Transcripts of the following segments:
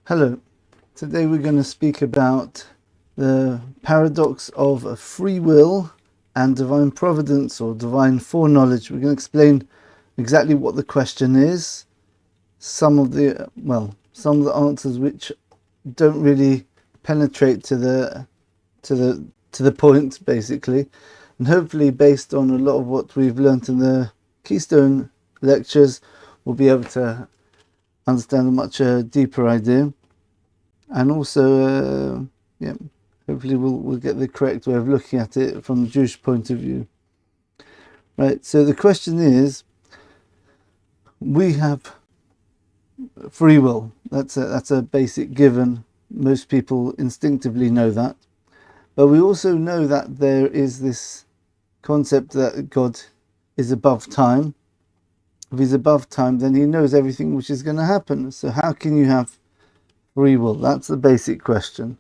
Hello, today we're going to speak about the paradox of free will and divine providence or divine foreknowledge. We're going to explain exactly what the question is, some of the answers which don't really penetrate to the point, basically, and hopefully based on a lot of what we've learnt in the Keystone lectures, we'll be able to understand a much deeper idea. And also, hopefully we'll get the correct way of looking at it from the Jewish point of view. Right, so the question is, we have free will. That's a basic given. Most people instinctively know that. But we also know that there is this concept that God is above time. If he's above time, then he knows everything which is going to happen. So how can you have free will? That's the basic question.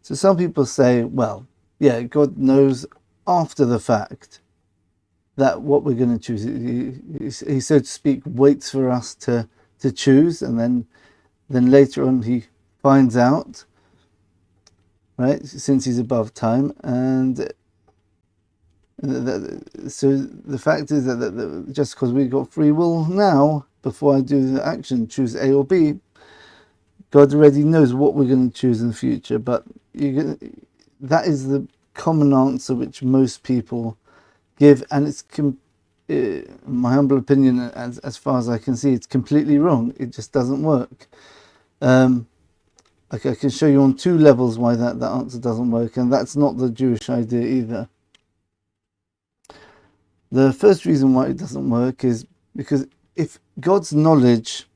So some people say, well, yeah, God knows after the fact that what we're going to choose. He so to speak, waits for us to choose, and then later on he finds out, right, since he's above time. And so the fact is that just because we got free will now, before I do the action, choose A or B, God already knows what we're going to choose in the future. But that is the common answer which most people give, and it's, in my humble opinion, as far as I can see, it's completely wrong. It just doesn't work. I can show you on two levels why that answer doesn't work, and that's not the Jewish idea either. The first reason why it doesn't work is because if God's knowledge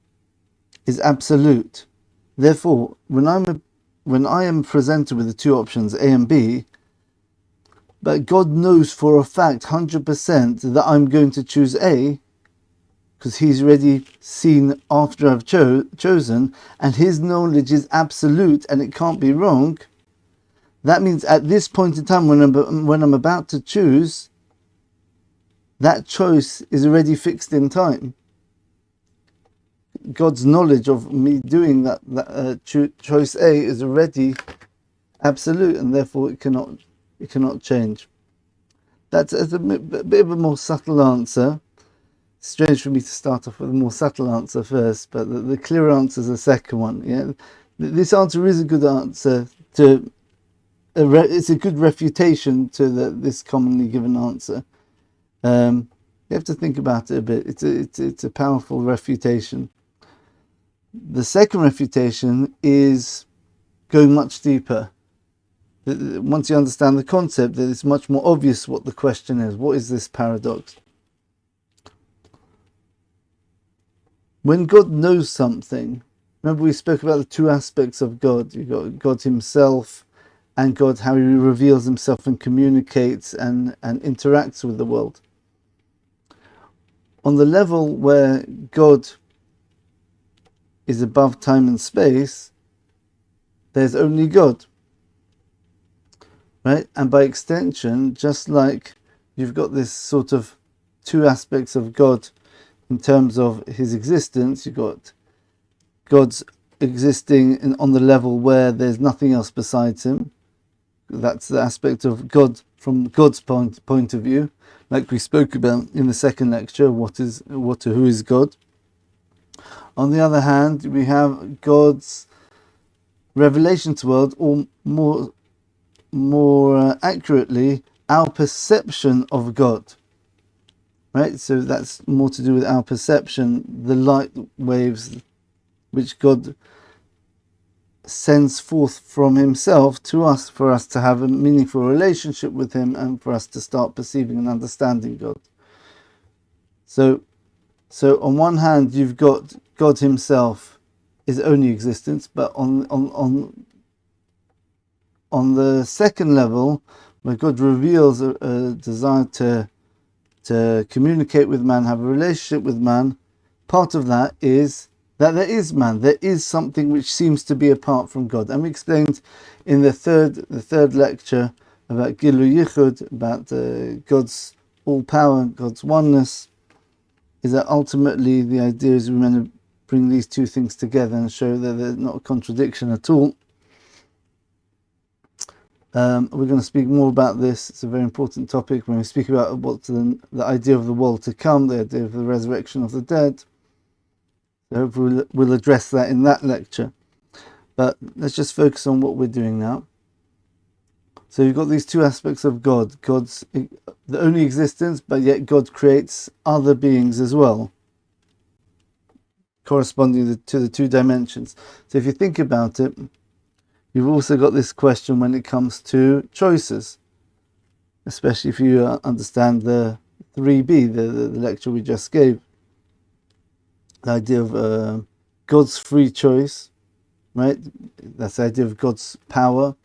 is absolute, therefore, when I am presented with the two options, A and B, but God knows for a fact, 100%, that I'm going to choose A, because he's already seen after I've chosen, and his knowledge is absolute and it can't be wrong, that means at this point in time, when I'm about to choose, that choice is already fixed in time. God's knowledge of me doing that choice A is already absolute, and therefore it cannot change. That's a bit of a more subtle answer. It's strange for me to start off with a more subtle answer first, but the clear answer is the second one. Yeah, this answer is a good answer it's a good refutation to this commonly given answer. You have to think about it a bit. It's a powerful refutation. The second refutation is going much deeper. Once you understand the concept, that it's much more obvious what the question is. What is this paradox? When God knows something, remember we spoke about the two aspects of God. You've got God himself and God, how he reveals himself and communicates and interacts with the world. On the level where God is above time and space, there's only God. Right? And by extension, just like you've got this sort of two aspects of God in terms of his existence, you've got God's existing on the level where there's nothing else besides him. That's the aspect of God from God's point of view, like we spoke about in the second lecture, who is God. On the other hand, we have God's revelation to the world, or more accurately, our perception of God. Right? So that's more to do with our perception, the light waves which God sends forth from himself to us for us to have a meaningful relationship with him and for us to start perceiving and understanding God. So on one hand, you've got God himself, his only existence, but on the second level, where God reveals a desire to communicate with man, have a relationship with man, part of that is that there is man. There is something which seems to be apart from God. And we explained in the third lecture about Gilu Yichud, about God's all power, God's oneness, is that ultimately the idea is we're meant to bring these two things together and show that they're not a contradiction at all. We're going to speak more about this. It's a very important topic when we speak about what's the idea of the world to come, the idea of the resurrection of the dead. So hopefully we'll address that in that lecture. But let's just focus on what we're doing now. So you've got these two aspects of God. God's the only existence, but yet God creates other beings as well, corresponding to the two dimensions. So if you think about it, you've also got this question when it comes to choices, especially if you understand the 3b, the lecture we just gave. The idea of God's free choice, right? That's the idea of God's power,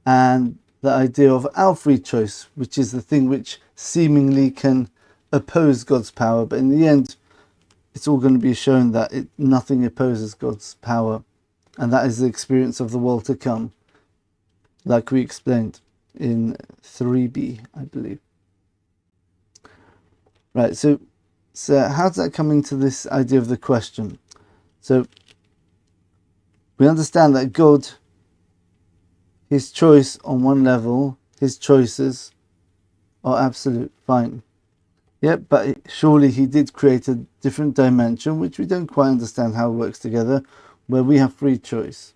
and the idea of our free choice, which is the thing which seemingly can oppose God's power, but in the end, it's all going to be shown that nothing opposes God's power, and that is the experience of the world to come, like we explained in 3b, I believe. Right, so how does that come into this idea of the question? So we understand that God, his choice on one level, his choices are absolute, fine. Yeah, but surely he did create a different dimension, which we don't quite understand how it works together, where we have free choice.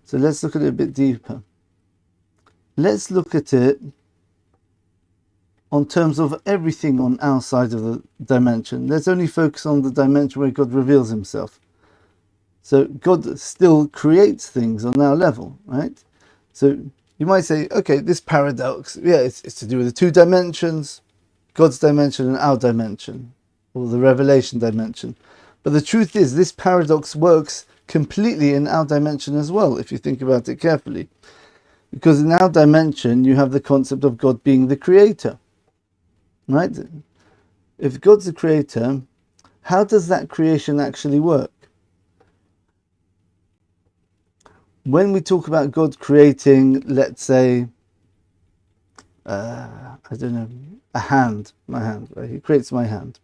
So let's look at it a bit deeper. Let's look at it on terms of everything on our side of the dimension. Let's only focus on the dimension where God reveals himself. So God still creates things on our level, right? So you might say, okay, this paradox, yeah, it's to do with the two dimensions, God's dimension and our dimension, or the revelation dimension. But the truth is, this paradox works completely in our dimension as well, if you think about it carefully. Because in our dimension, you have the concept of God being the creator, right? If God's the creator, how does that creation actually work? When we talk about God creating, let's say, I don't know, my hand, right? He creates my hand.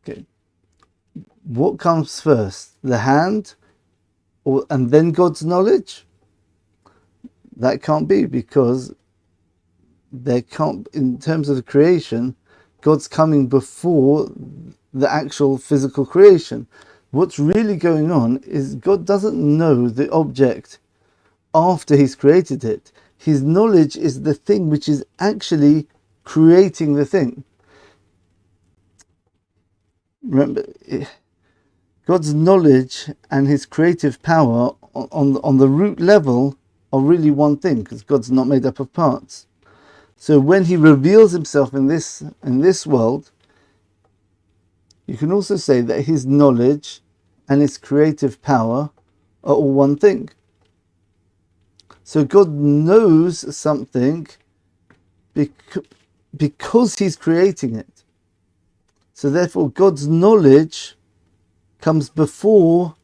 Okay. What comes first, the hand, and then God's knowledge? That can't be, because there can't, in terms of the creation, God's coming before the actual physical creation. What's really going on is God doesn't know the object after he's created it. His knowledge is the thing which is actually creating the thing. Remember, God's knowledge and his creative power on the root level are really one thing, because God's not made up of parts. So when he reveals himself in this world, you can also say that his knowledge and his creative power are all one thing. So God knows something because he's creating it. So therefore God's knowledge comes before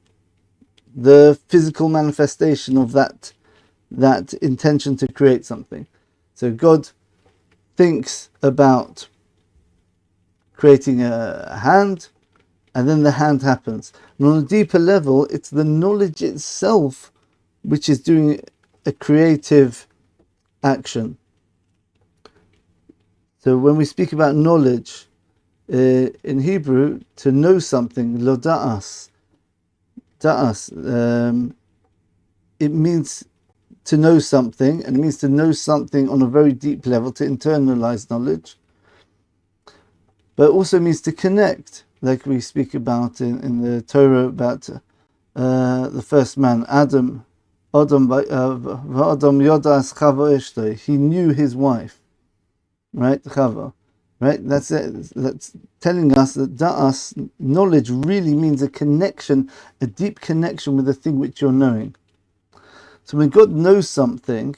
the physical manifestation of that intention to create something. So God thinks about creating a hand, and then the hand happens. And on a deeper level, it's the knowledge itself which is doing a creative action. So when we speak about knowledge in Hebrew, to know something, lo da'as, it means to know something, and it means to know something on a very deep level, to internalize knowledge. But it also means to connect, like we speak about in the Torah about the first man, Adam. Adam yodas Chava eshto. He knew his wife, right? Chava, right? That's it. That's telling us that da'as, knowledge, really means a connection, a deep connection with the thing which you're knowing. So when God knows something,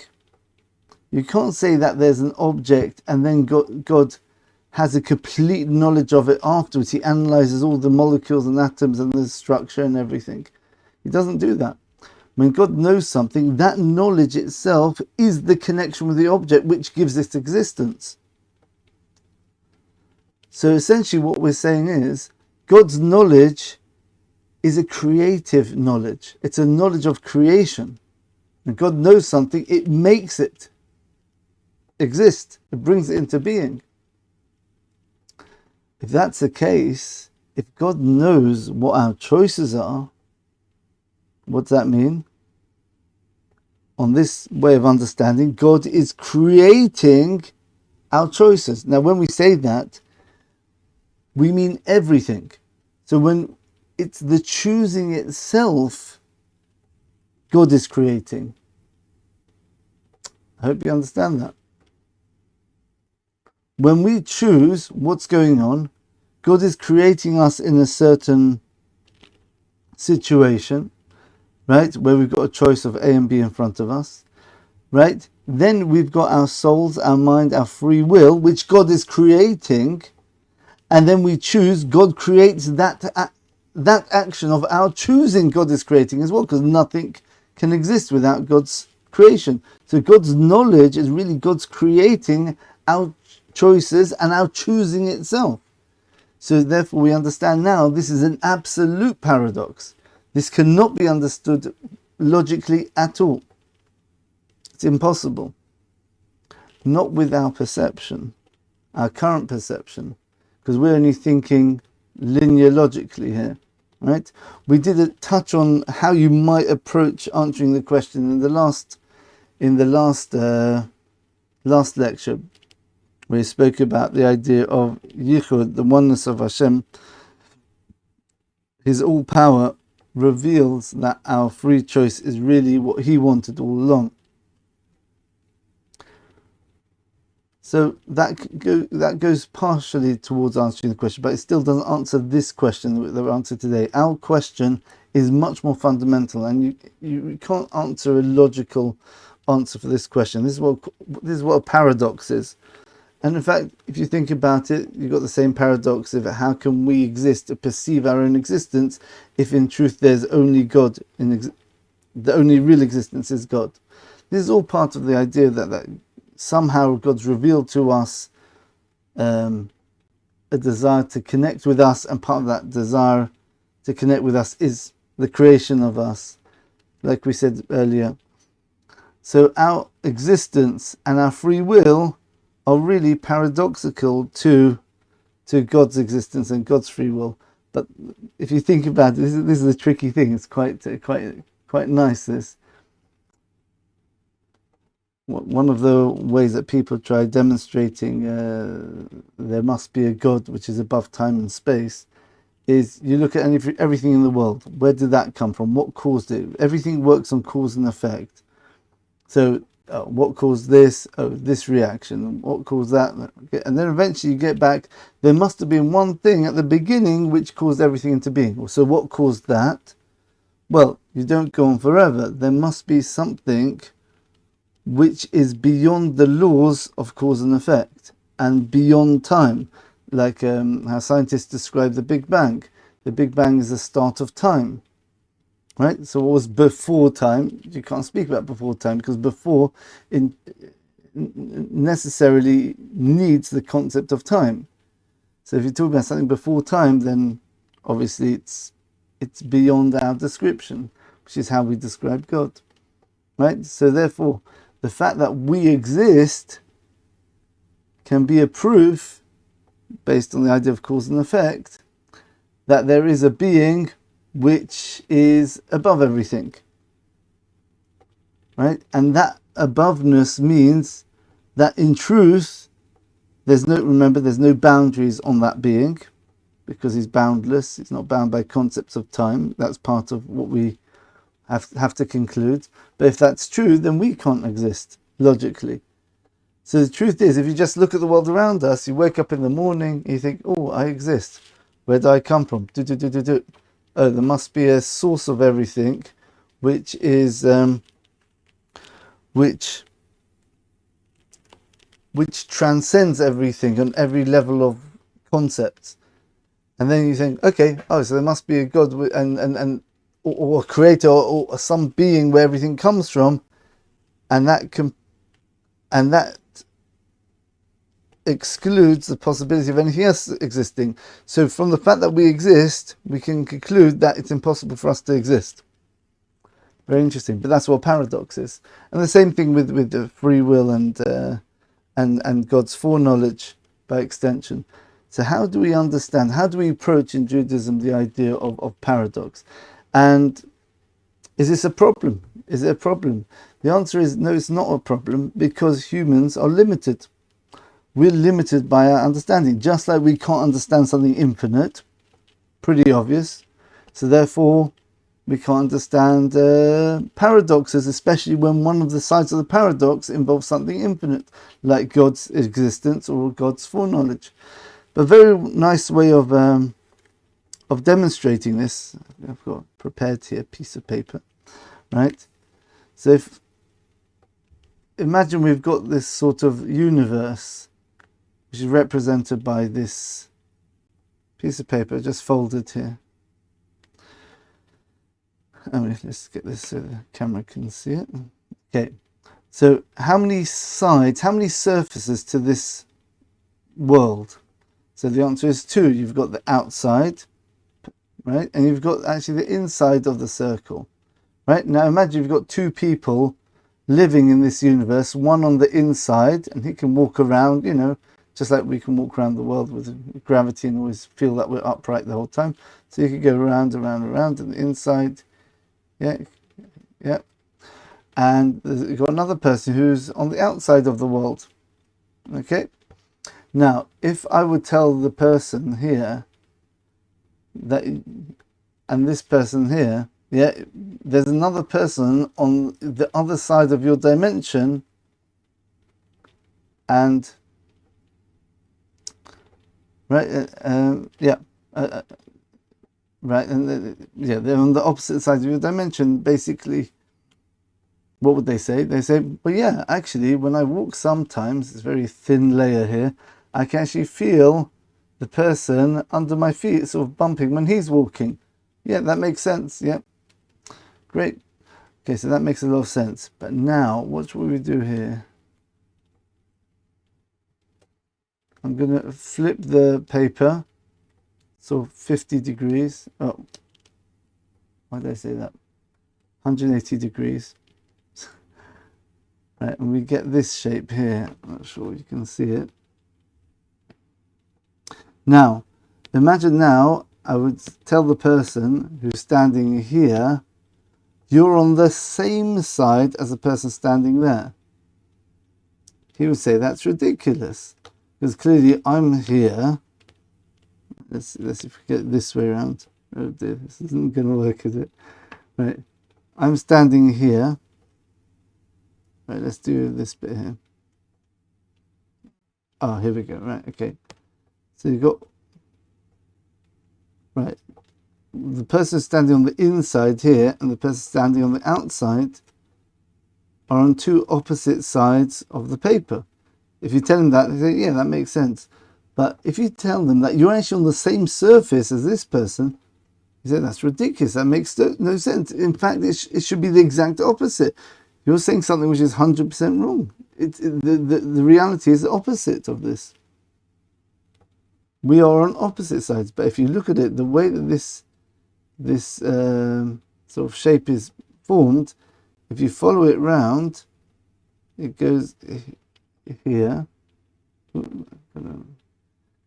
you can't say that there's an object and then God has a complete knowledge of it afterwards. He analyzes all the molecules and atoms and the structure and everything. He doesn't do that. When God knows something, that knowledge itself is the connection with the object which gives it existence. So essentially what we're saying is, God's knowledge is a creative knowledge. It's a knowledge of creation. When God knows something, it makes it exist. It brings it into being. If that's the case, if God knows what our choices are, what does that mean? On this way of understanding, God is creating our choices. Now, when we say that, we mean everything. So when it's the choosing itself, God is creating. I hope you understand that. When we choose what's going on, God is creating us in a certain situation, right? Where we've got a choice of A and B in front of us, right? Then we've got our souls, our mind, our free will, which God is creating. And then we choose, God creates that action of our choosing God is creating as well, because nothing can exist without God's creation. So God's knowledge is really God's creating our choices and our choosing itself. So therefore we understand now this is an absolute paradox. This cannot be understood logically at all. It's impossible. Not with our perception, our current perception, because we're only thinking linear logically here, right? We did a touch on how you might approach answering the question in the last lecture. We spoke about the idea of Yichud, the oneness of Hashem. His all power reveals that our free choice is really what He wanted all along. So that goes partially towards answering the question, but it still doesn't answer this question that we answered today. Our question is much more fundamental, and you can't answer a logical answer for this question. This is what a paradox is. And in fact, if you think about it, you've got the same paradox of how can we exist to perceive our own existence if in truth there's only God, the only real existence is God. This is all part of the idea that somehow God's revealed to us a desire to connect with us, and part of that desire to connect with us is the creation of us, like we said earlier. So our existence and our free will are really paradoxical to God's existence and God's free will. But if you think about it, this is a tricky thing. It's quite nice. This one of the ways that people try demonstrating there must be a God which is above time and space is you look at everything in the world. Where did that come from? What caused it? Everything works on cause and effect. So what caused this? Oh, this reaction. What caused that? And then eventually you get back, there must have been one thing at the beginning which caused everything into being. So what caused that? Well, you don't go on forever. There must be something which is beyond the laws of cause and effect and beyond time. Like how scientists describe the Big Bang. The Big Bang is the start of time. Right, so what was before time? You can't speak about before time because before necessarily needs the concept of time. So if you talk about something before time, then obviously it's beyond our description, which is how we describe God. Right. So therefore, the fact that we exist can be a proof, based on the idea of cause and effect, that there is a being which is above everything, right? And that aboveness means that in truth, there's no boundaries on that being, because he's boundless. He's not bound by concepts of time. That's part of what we have to conclude. But if that's true, then we can't exist logically. So the truth is, if you just look at the world around us, you wake up in the morning, and you think, oh, I exist. Where do I come from? Oh, there must be a source of everything, which is which transcends everything on every level of concepts. And then you think, okay, so there must be a God or a creator or some being where everything comes from, and that excludes the possibility of anything else existing. So from the fact that we exist, we can conclude that it's impossible for us to exist. Very interesting, but that's what paradox is. And the same thing with the free will and God's foreknowledge by extension. So how do we understand, how do we approach in Judaism the idea of paradox? And is this a problem? Is it a problem? The answer is no, it's not a problem, because humans are limited. We're limited by our understanding, just like we can't understand something infinite. Pretty obvious. So therefore, we can't understand paradoxes, especially when one of the sides of the paradox involves something infinite, like God's existence or God's foreknowledge. But a very nice way of demonstrating this, I've got prepared here a piece of paper, right? So imagine we've got this sort of universe, which is represented by this piece of paper just folded here. Let's get this so the camera can see it. Okay, so how many sides, how many surfaces to this world? So the answer is 2. You've got the outside, right? And you've got actually the inside of the circle, right? Now imagine you've got 2 people living in this universe, one on the inside, and he can walk around, just like we can walk around the world with gravity and always feel that we're upright the whole time. So you could go around, around, around, and the inside. Yeah. And you've got another person who's on the outside of the world. Okay. Now, if I would tell the person here that, and this person here, there's another person on the other side of your dimension, and right, right, and they're on the opposite side of your dimension. Basically, what would they say? They say, well, yeah, actually, when I walk sometimes, it's a very thin layer here, I can actually feel the person under my feet sort of bumping when he's walking. Yeah, that makes sense. Yeah, great. Okay, so that makes a lot of sense. But now, what will we do here? I'm going to flip the paper, so 50 degrees. Oh, why did I say that? 180 degrees. Right, and we get this shape here. I'm not sure you can see it. Now, imagine now I would tell the person who's standing here, you're on the same side as the person standing there. He would say, that's ridiculous. Because clearly I'm here. Let's see if we get it this way around. Oh dear, this isn't going to work, is it? Right, I'm standing here. Right, let's do this bit here. Oh, here we go. Right, okay. So you've got, right, the person standing on the inside here and the person standing on the outside are on 2 opposite sides of the paper. If you tell them that, they say, yeah, that makes sense. But if you tell them that you're actually on the same surface as this person, you say, that's ridiculous. That makes no sense. In fact, it should be the exact opposite. You're saying something which is 100% wrong. The reality is the opposite of this. We are on opposite sides. But if you look at it, the way that this sort of shape is formed, if you follow it round, it goes here. I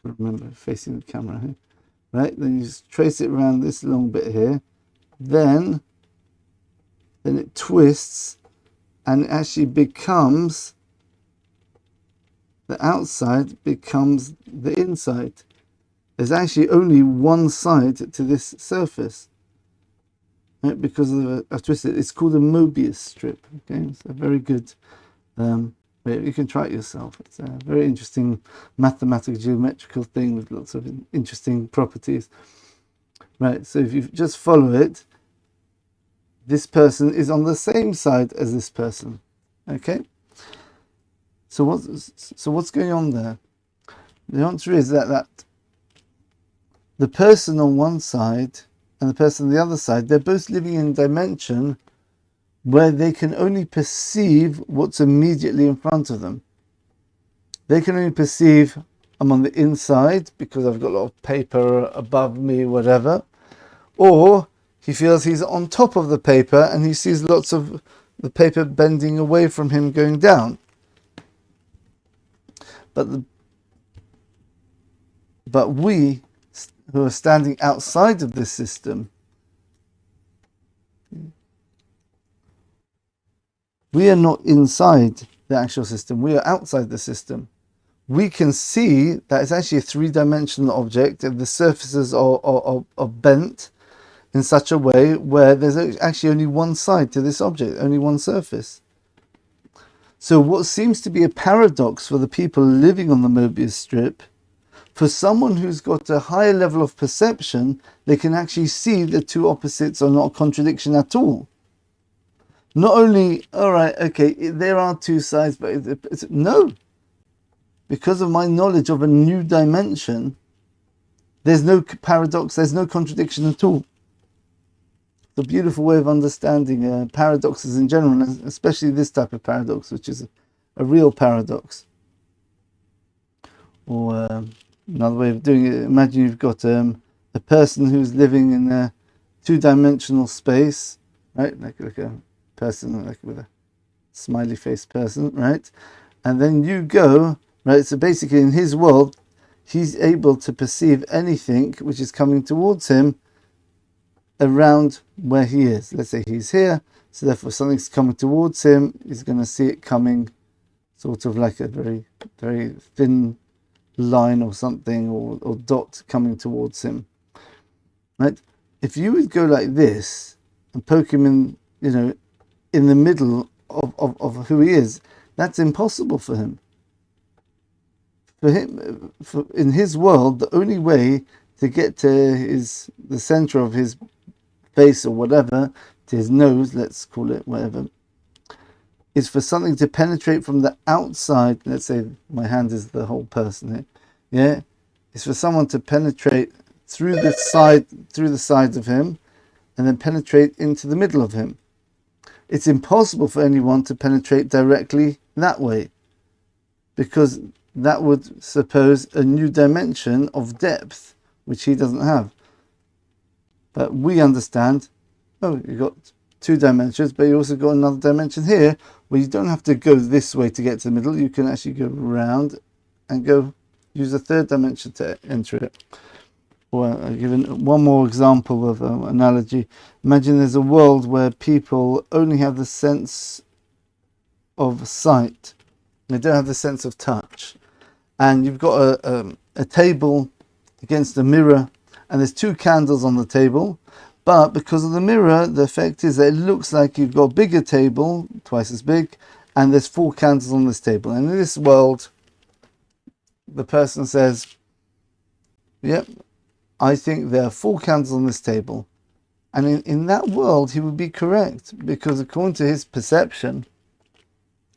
remember facing the camera here. Right, then you just trace it around this long bit here. Then it twists and it actually becomes, the outside becomes the inside. There's actually only one side to this surface, right? Because of a twisted. It's called a mobius strip. Okay, it's a very good. You can try it yourself. It's a very interesting mathematical geometrical thing with lots of interesting properties. Right. So if you just follow it, this person is on the same side as this person. Okay. So what's going on there? The answer is that the person on one side and the person on the other side, they're both living in a dimension where they can only perceive what's immediately in front of them. They can only perceive I'm on the inside because I've got a lot of paper above me, whatever. Or he feels he's on top of the paper and he sees lots of the paper bending away from him going down. But we who are standing outside of this system, we are not inside the actual system, we are outside the system. We can see that it's actually a three-dimensional object and the surfaces are bent in such a way where there's actually only one side to this object, only one surface. So what seems to be a paradox for the people living on the Mobius strip, for someone who's got a higher level of perception, they can actually see the two opposites are not a contradiction at all. Not only, all right, okay, there are two sides, but no. Because of my knowledge of a new dimension, there's no paradox, there's no contradiction at all. It's a beautiful way of understanding paradoxes in general, and especially this type of paradox, which is a real paradox. Or another way of doing it, imagine you've got a person who's living in a two-dimensional space, right? Like a person like with a smiley face person, right? And then you go, right? So basically in his world, he's able to perceive anything which is coming towards him around where he is. Let's say he's here, so therefore something's coming towards him, he's going to see it coming sort of like a very, very thin line or something, or dot coming towards him, right? If you would go like this and poke him in, in the middle of who he is, that's impossible for him. For him, in his world, the only way to get to the center of his face or whatever, to his nose, let's call it whatever, is for something to penetrate from the outside. Let's say my hand is the whole person here. Yeah, it's for someone to penetrate through the sides of him, and then penetrate into the middle of him. It's impossible for anyone to penetrate directly that way, because that would suppose a new dimension of depth, which he doesn't have. But we understand, you've got two dimensions, but you also got another dimension here, where you don't have to go this way to get to the middle. You can actually go around and use a third dimension to enter it. Or I'll give one more example of analogy. Imagine there's a world where people only have the sense of sight. They don't have the sense of touch. And you've got a table against a mirror, and there's two candles on the table. But because of the mirror, the effect is that it looks like you've got a bigger table, twice as big, and there's 4 candles on this table. And in this world, the person says, yep, I think there are 4 candles on this table. And in that world, he would be correct, because according to his perception,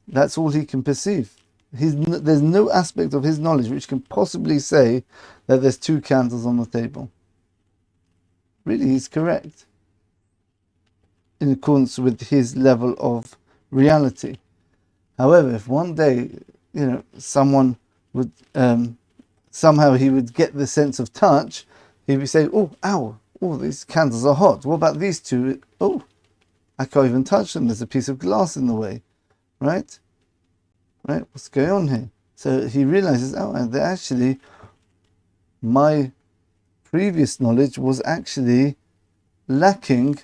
that's all he can perceive. There's no aspect of his knowledge which can possibly say that there's 2 candles on the table. Really, he's correct in accordance with his level of reality. However, if one day, someone would somehow he would get the sense of touch, he'd be saying, "Oh, ow! Oh, these candles are hot. What about these 2? Oh, I can't even touch them. There's a piece of glass in the way, right? Right? What's going on here?" So he realizes, and actually, my previous knowledge was actually lacking.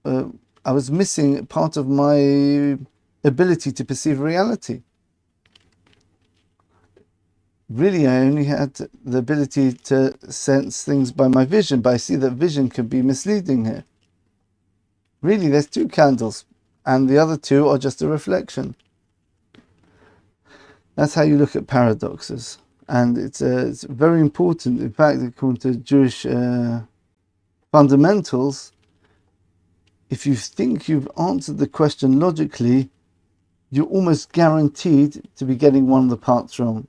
I was missing part of my ability to perceive reality. Really, I only had the ability to sense things by my vision, but I see that vision can be misleading here. Really, there's 2 candles, and the other 2 are just a reflection. That's how you look at paradoxes. And it's very important. In fact, according to Jewish fundamentals, if you think you've answered the question logically, you're almost guaranteed to be getting one of the parts wrong.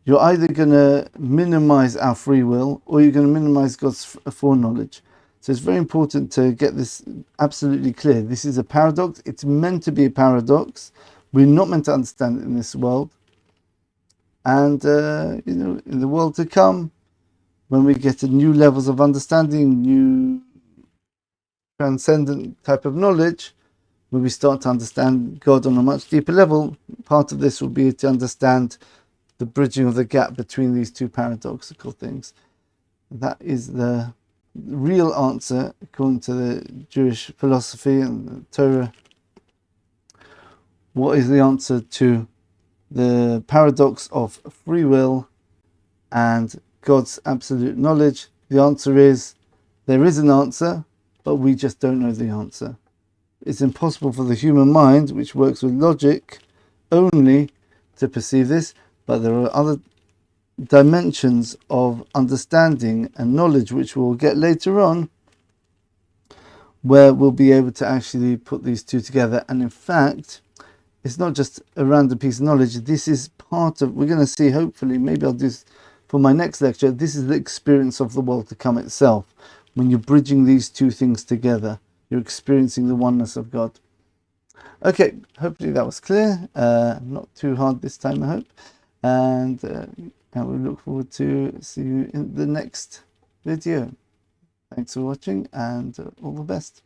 You're either going to minimize our free will, or you're going to minimize God's foreknowledge. So it's very important to get this absolutely clear. This is a paradox. It's meant to be a paradox, We're not meant to understand it in this world. And, in the world to come, when we get to new levels of understanding, new transcendent type of knowledge, when we start to understand God on a much deeper level, part of this will be to understand the bridging of the gap between these two paradoxical things. That is the real answer according to the Jewish philosophy and the Torah. What is the answer to the paradox of free will and God's absolute knowledge? The answer is, there is an answer, but we just don't know the answer. It's impossible for the human mind, which works with logic only, to perceive this, but there are other dimensions of understanding and knowledge which we'll get later on, where we'll be able to actually put these two together. And in fact, it's not just a random piece of knowledge. This is part of, we're going to see, hopefully, maybe I'll do this for my next lecture, this is the experience of the world to come itself. When you're bridging these two things together, you're experiencing the oneness of God. Okay, hopefully that was clear. Not too hard this time, I hope. And we look forward to see you in the next video. Thanks for watching, and all the best.